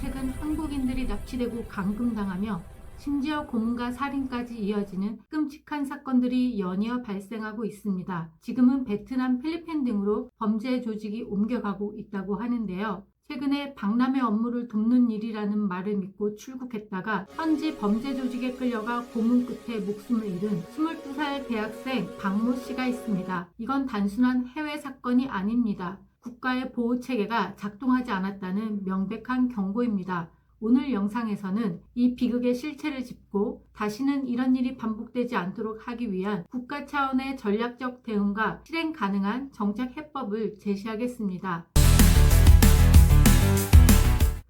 최근 한국인들이 납치되고 감금당하며 심지어 고문과 살인까지 이어지는 끔찍한 사건들이 연이어 발생하고 있습니다. 지금은 베트남, 필리핀 등으로 범죄 조직이 옮겨가고 있다고 하는데요. 최근에 박람회 업무를 돕는 일이라는 말을 믿고 출국했다가 현지 범죄 조직에 끌려가 고문 끝에 목숨을 잃은 22살 대학생 박모 씨가 있습니다. 이건 단순한 해외 사건이 아닙니다. 국가의 보호 체계가 작동하지 않았다는 명백한 경고입니다. 오늘 영상에서는 이 비극의 실체를 짚고 다시는 이런 일이 반복되지 않도록 하기 위한 국가 차원의 전략적 대응과 실행 가능한 정책 해법을 제시하겠습니다.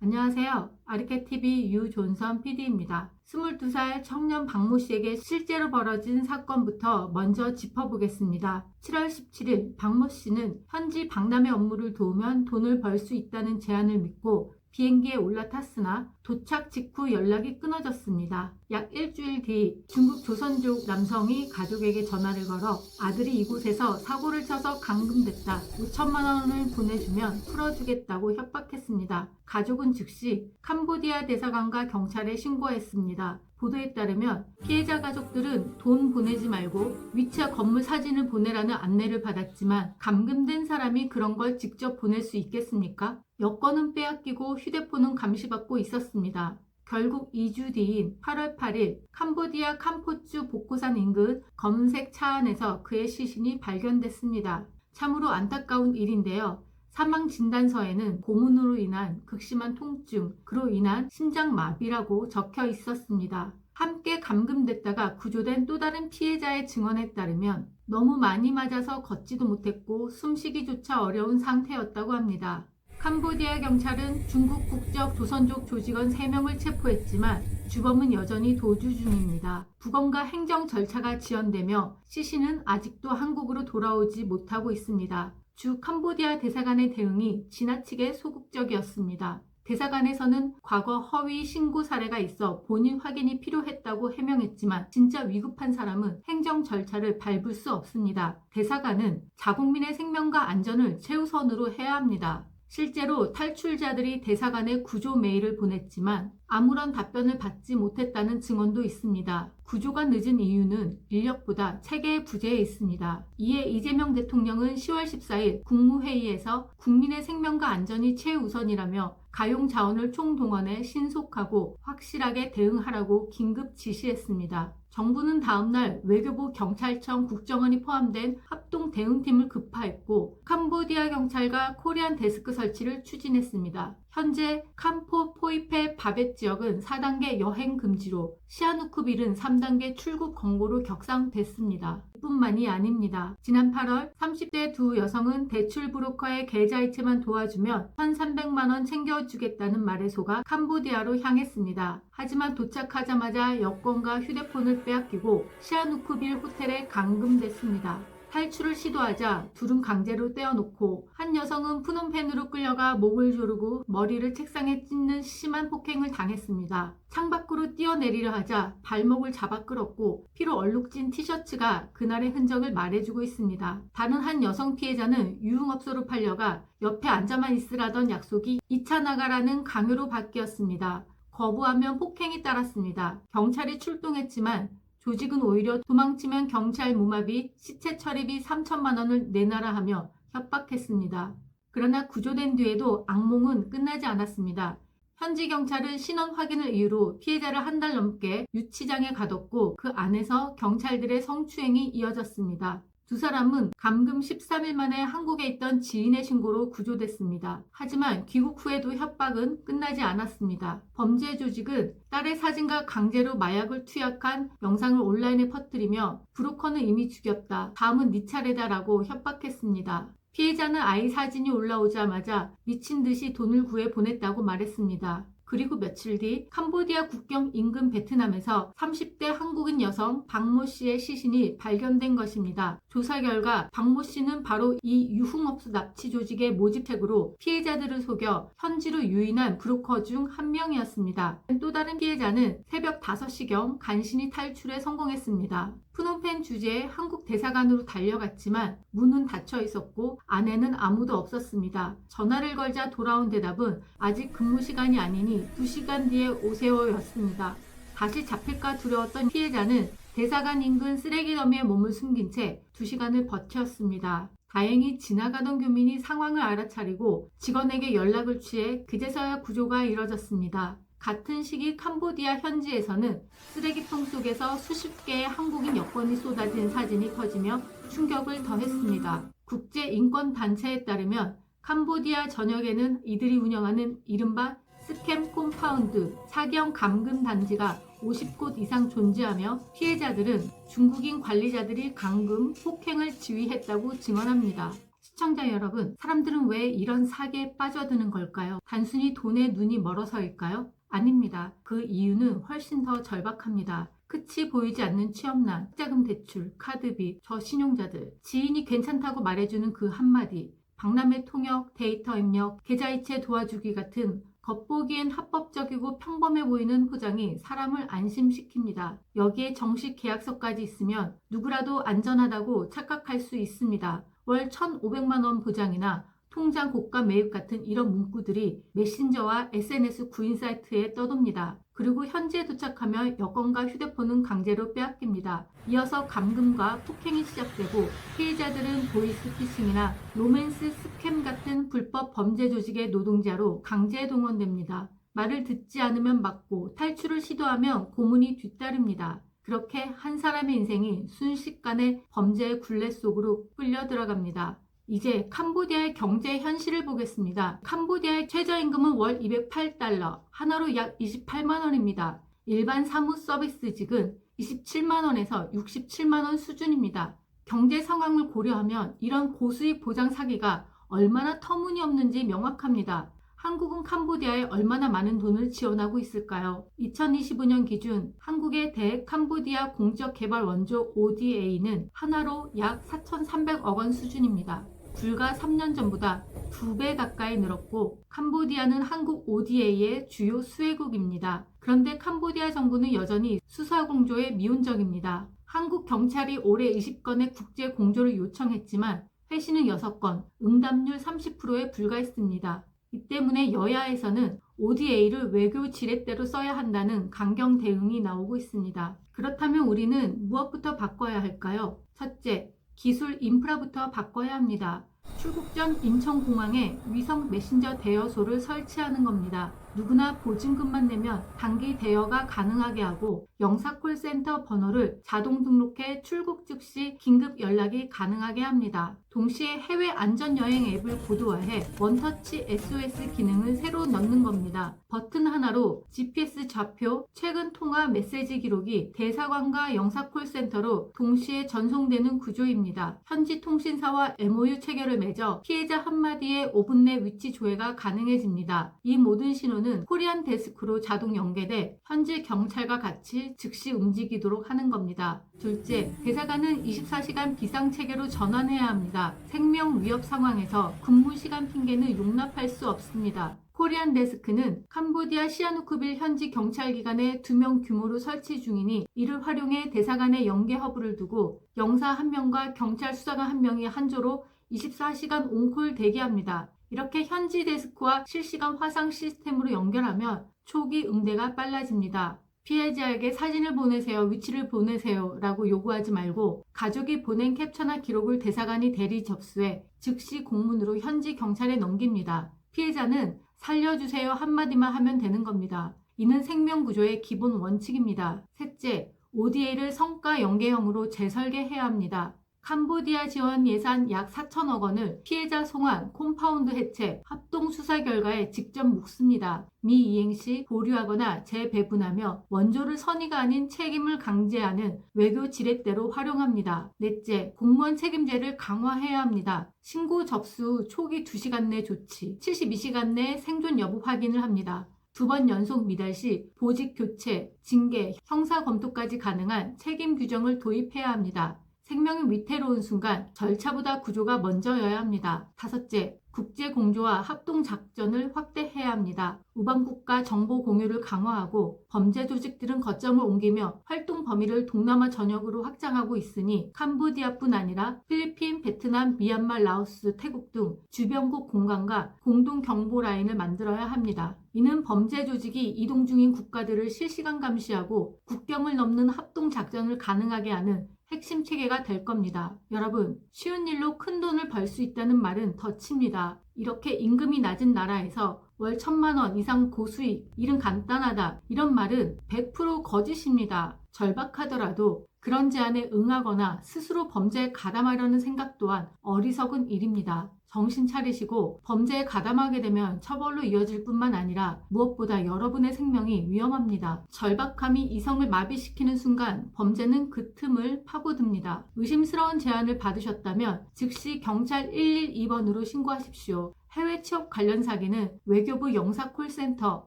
안녕하세요. 아리케TV 유존선 PD입니다. 22살 청년 박모 씨에게 실제로 벌어진 사건부터 먼저 짚어보겠습니다. 7월 17일 박모 씨는 현지 박람회 업무를 도우면 돈을 벌 수 있다는 제안을 믿고 비행기에 올라탔으나 도착 직후 연락이 끊어졌습니다. 약 일주일 뒤 중국 조선족 남성이 가족에게 전화를 걸어 아들이 이곳에서 사고를 쳐서 감금됐다. 5천만 원을 보내주면 풀어주겠다고 협박했습니다. 가족은 즉시 캄보디아 대사관과 경찰에 신고했습니다. 보도에 따르면 피해자 가족들은 돈 보내지 말고 위치와 건물 사진을 보내라는 안내를 받았지만 감금된 사람이 그런 걸 직접 보낼 수 있겠습니까? 여권은 빼앗기고 휴대폰은 감시받고 있었습니다. 결국 2주 뒤인 8월 8일 캄보디아 캄포주 복고산 인근 검은색 차 안에서 그의 시신이 발견됐습니다. 참으로 안타까운 일인데요. 사망 진단서에는 고문으로 인한 극심한 통증, 그로 인한 심장마비라고 적혀 있었습니다. 함께 감금됐다가 구조된 또 다른 피해자의 증언에 따르면 너무 많이 맞아서 걷지도 못했고 숨쉬기조차 어려운 상태였다고 합니다. 캄보디아 경찰은 중국 국적 조선족 조직원 3명을 체포했지만 주범은 여전히 도주 중입니다. 부검과 행정 절차가 지연되며 시신은 아직도 한국으로 돌아오지 못하고 있습니다. 주 캄보디아 대사관의 대응이 지나치게 소극적이었습니다. 대사관에서는 과거 허위 신고 사례가 있어 본인 확인이 필요했다고 해명했지만 진짜 위급한 사람은 행정 절차를 밟을 수 없습니다. 대사관은 자국민의 생명과 안전을 최우선으로 해야 합니다. 실제로 탈출자들이 대사관에 구조 메일을 보냈지만 아무런 답변을 받지 못했다는 증언도 있습니다. 구조가 늦은 이유는 인력보다 체계의 부재에 있습니다. 이에 이재명 대통령은 10월 14일 국무회의에서 국민의 생명과 안전이 최우선이라며 가용 자원을 총동원해 신속하고 확실하게 대응하라고 긴급 지시했습니다. 정부는 다음날 외교부, 경찰청, 국정원이 포함된 합동 대응팀을 급파했고 캄보디아 경찰과 코리안 데스크 설치를 추진했습니다. 현재 캄포 포이페 바벳 지역은 4단계 여행 금지로 시아누쿠빌은 3단계 출국 권고로 격상됐습니다. 뿐만이 아닙니다. 지난 8월 30대 두 여성은 대출 브로커의 계좌이체만 도와주면 1,300만 원 챙겨주겠다는 말에 속아 캄보디아로 향했습니다. 하지만 도착하자마자 여권과 휴대폰을 빼앗기고 시아누쿠빌 호텔에 감금됐습니다. 탈출을 시도하자 둘은 강제로 떼어놓고 한 여성은 푸놈펜으로 끌려가 목을 조르고 머리를 책상에 찢는 심한 폭행을 당했습니다. 창밖으로 뛰어내리려 하자 발목을 잡아 끌었고 피로 얼룩진 티셔츠가 그날의 흔적을 말해주고 있습니다. 다른 한 여성 피해자는 유흥업소로 팔려가 옆에 앉아만 있으라던 약속이 2차 나가라는 강요로 바뀌었습니다. 거부하면 폭행이 따랐습니다. 경찰이 출동했지만 조직은 오히려 도망치면 경찰 무마비, 시체 처리비 3천만 원을 내놔라 하며 협박했습니다. 그러나 구조된 뒤에도 악몽은 끝나지 않았습니다. 현지 경찰은 신원 확인을 이유로 피해자를 한 달 넘게 유치장에 가뒀고 그 안에서 경찰들의 성추행이 이어졌습니다. 두 사람은 감금 13일 만에 한국에 있던 지인의 신고로 구조됐습니다. 하지만 귀국 후에도 협박은 끝나지 않았습니다. 범죄 조직은 딸의 사진과 강제로 마약을 투약한 영상을 온라인에 퍼뜨리며 브로커는 이미 죽였다. 다음은 네 차례다 라고 협박했습니다. 피해자는 아이 사진이 올라오자마자 미친 듯이 돈을 구해 보냈다고 말했습니다. 그리고 며칠 뒤 캄보디아 국경 인근 베트남에서 30대 한국인 여성 박모 씨의 시신이 발견된 것입니다. 조사 결과 박모 씨는 바로 이 유흥업소 납치 조직의 모집책으로 피해자들을 속여 현지로 유인한 브로커 중 한 명이었습니다. 또 다른 피해자는 새벽 5시경 간신히 탈출에 성공했습니다. 프놈펜 주재의 한국 대사관으로 달려갔지만 문은 닫혀 있었고 안에는 아무도 없었습니다. 전화를 걸자 돌아온 대답은 아직 근무 시간이 아니니 2시간 뒤에 오세요였습니다. 다시 잡힐까 두려웠던 피해자는 대사관 인근 쓰레기 더미에 몸을 숨긴 채 2시간을 버텼습니다. 다행히 지나가던 교민이 상황을 알아차리고 직원에게 연락을 취해 그제서야 구조가 이뤄졌습니다. 같은 시기 캄보디아 현지에서는 쓰레기통 속에서 수십 개의 한국인 여권이 쏟아진 사진이 퍼지며 충격을 더했습니다. 국제인권단체에 따르면 캄보디아 전역에는 이들이 운영하는 이른바 스캠 콤파운드 사기형 감금 단지가 50곳 이상 존재하며 피해자들은 중국인 관리자들이 감금, 폭행을 지휘했다고 증언합니다. 시청자 여러분, 사람들은 왜 이런 사기에 빠져드는 걸까요? 단순히 돈에 눈이 멀어서일까요? 아닙니다. 그 이유는 훨씬 더 절박합니다. 끝이 보이지 않는 취업난, 자금 대출, 카드비, 저신용자들, 지인이 괜찮다고 말해주는 그 한마디, 박람회 통역, 데이터 입력, 계좌이체 도와주기 같은 겉보기엔 합법적이고 평범해 보이는 포장이 사람을 안심시킵니다. 여기에 정식 계약서까지 있으면 누구라도 안전하다고 착각할 수 있습니다. 월 1,500만 원 보장이나 통장 고가 매입 같은 이런 문구들이 메신저와 SNS 구인 사이트에 떠돕니다. 그리고 현지에 도착하며 여권과 휴대폰은 강제로 빼앗깁니다. 이어서 감금과 폭행이 시작되고 피해자들은 보이스피싱이나 로맨스 스캠 같은 불법 범죄 조직의 노동자로 강제 동원됩니다. 말을 듣지 않으면 맞고 탈출을 시도하면 고문이 뒤따릅니다. 그렇게 한 사람의 인생이 순식간에 범죄의 굴레 속으로 끌려 들어갑니다. 이제 캄보디아의 경제 현실을 보겠습니다. 캄보디아의 최저임금은 월 208달러, 하나로 약 28만 원입니다. 일반 사무 서비스직은 27만 원에서 67만 원 수준입니다. 경제 상황을 고려하면 이런 고수익 보장 사기가 얼마나 터무니없는지 명확합니다. 한국은 캄보디아에 얼마나 많은 돈을 지원하고 있을까요? 2025년 기준 한국의 대캄보디아 공적개발 원조 ODA는 하나로 약 4,300억 원 수준입니다. 불과 3년 전보다 2배 가까이 늘었고 캄보디아는 한국 ODA의 주요 수혜국입니다. 그런데 캄보디아 정부는 여전히 수사 공조에 미온적입니다. 한국 경찰이 올해 20건의 국제 공조를 요청했지만 회신은 6건, 응답률 30%에 불과했습니다. 이 때문에 여야에서는 ODA를 외교 지렛대로 써야 한다는 강경 대응이 나오고 있습니다. 그렇다면 우리는 무엇부터 바꿔야 할까요? 첫째, 기술 인프라부터 바꿔야 합니다. 출국 전 인천공항에 위성 메신저 대여소를 설치하는 겁니다. 누구나 보증금만 내면 단기 대여가 가능하게 하고 영사콜센터 번호를 자동 등록해 출국 즉시 긴급 연락이 가능하게 합니다. 동시에 해외 안전여행 앱을 고도화해 원터치 SOS 기능을 새로 넣는 겁니다. 버튼 하나로 GPS 좌표, 최근 통화 메시지 기록이 대사관과 영사콜센터로 동시에 전송되는 구조입니다. 현지 통신사와 MOU 체결을 맺어 피해자 한마디에 5분 내 위치 조회가 가능해집니다. 이 모든 신호는 코리안 데스크로 자동 연계돼 현지 경찰과 같이 즉시 움직이도록 하는 겁니다. 둘째, 대사관은 24시간 비상체계로 전환해야 합니다. 생명 위협 상황에서 근무 시간 핑계는 용납할 수 없습니다. 코리안 데스크는 캄보디아 시아누쿠빌 현지 경찰기관에 2명 규모로 설치 중이니 이를 활용해 대사관의 연계 허브를 두고 영사 1명과 경찰 수사관 1명이 한 조로 24시간 온콜 대기합니다. 이렇게 현지 데스크와 실시간 화상 시스템으로 연결하면 초기 응대가 빨라집니다. 피해자에게 사진을 보내세요, 위치를 보내세요 라고 요구하지 말고 가족이 보낸 캡처나 기록을 대사관이 대리 접수해 즉시 공문으로 현지 경찰에 넘깁니다. 피해자는 살려주세요 한마디만 하면 되는 겁니다. 이는 생명구조의 기본 원칙입니다. 셋째, ODA를 성과 연계형으로 재설계해야 합니다. 캄보디아 지원 예산 약 4천억 원을 피해자 송환, 콤파운드 해체, 합동 수사 결과에 직접 묻습니다. 미이행 시 보류하거나 재배분하며 원조를 선의가 아닌 책임을 강제하는 외교 지렛대로 활용합니다. 넷째, 공무원 책임제를 강화해야 합니다. 신고 접수 후 초기 2시간 내 조치, 72시간 내 생존 여부 확인을 합니다. 2번 연속 미달 시 보직 교체, 징계, 형사 검토까지 가능한 책임 규정을 도입해야 합니다. 생명이 위태로운 순간 절차보다 구조가 먼저여야 합니다. 다섯째, 국제 공조와 합동 작전을 확대해야 합니다. 우방국가 정보 공유를 강화하고 범죄 조직들은 거점을 옮기며 활동 범위를 동남아 전역으로 확장하고 있으니 캄보디아뿐 아니라 필리핀, 베트남, 미얀마, 라오스, 태국 등 주변국 공간과 공동 경보 라인을 만들어야 합니다. 이는 범죄 조직이 이동 중인 국가들을 실시간 감시하고 국경을 넘는 합동 작전을 가능하게 하는 핵심 체계가 될 겁니다. 여러분, 쉬운 일로 큰 돈을 벌 수 있다는 말은 덫입니다. 이렇게 임금이 낮은 나라에서 월 1,000만 원 이상 고수익, 일은 간단하다, 이런 말은 100% 거짓입니다. 절박하더라도 그런 제안에 응하거나 스스로 범죄에 가담하려는 생각 또한 어리석은 일입니다. 정신 차리시고 범죄에 가담하게 되면 처벌로 이어질 뿐만 아니라 무엇보다 여러분의 생명이 위험합니다. 절박함이 이성을 마비시키는 순간 범죄는 그 틈을 파고듭니다. 의심스러운 제안을 받으셨다면 즉시 경찰 112번으로 신고하십시오. 해외 취업 관련 사기는 외교부 영사콜센터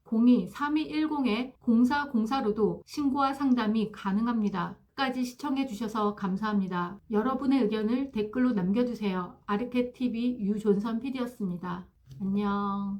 02-3210-0404로도 신고와 상담이 가능합니다. 끝까지 시청해주셔서 감사합니다. 여러분의 의견을 댓글로 남겨주세요. 아르케TV 유존선 PD였습니다. 안녕.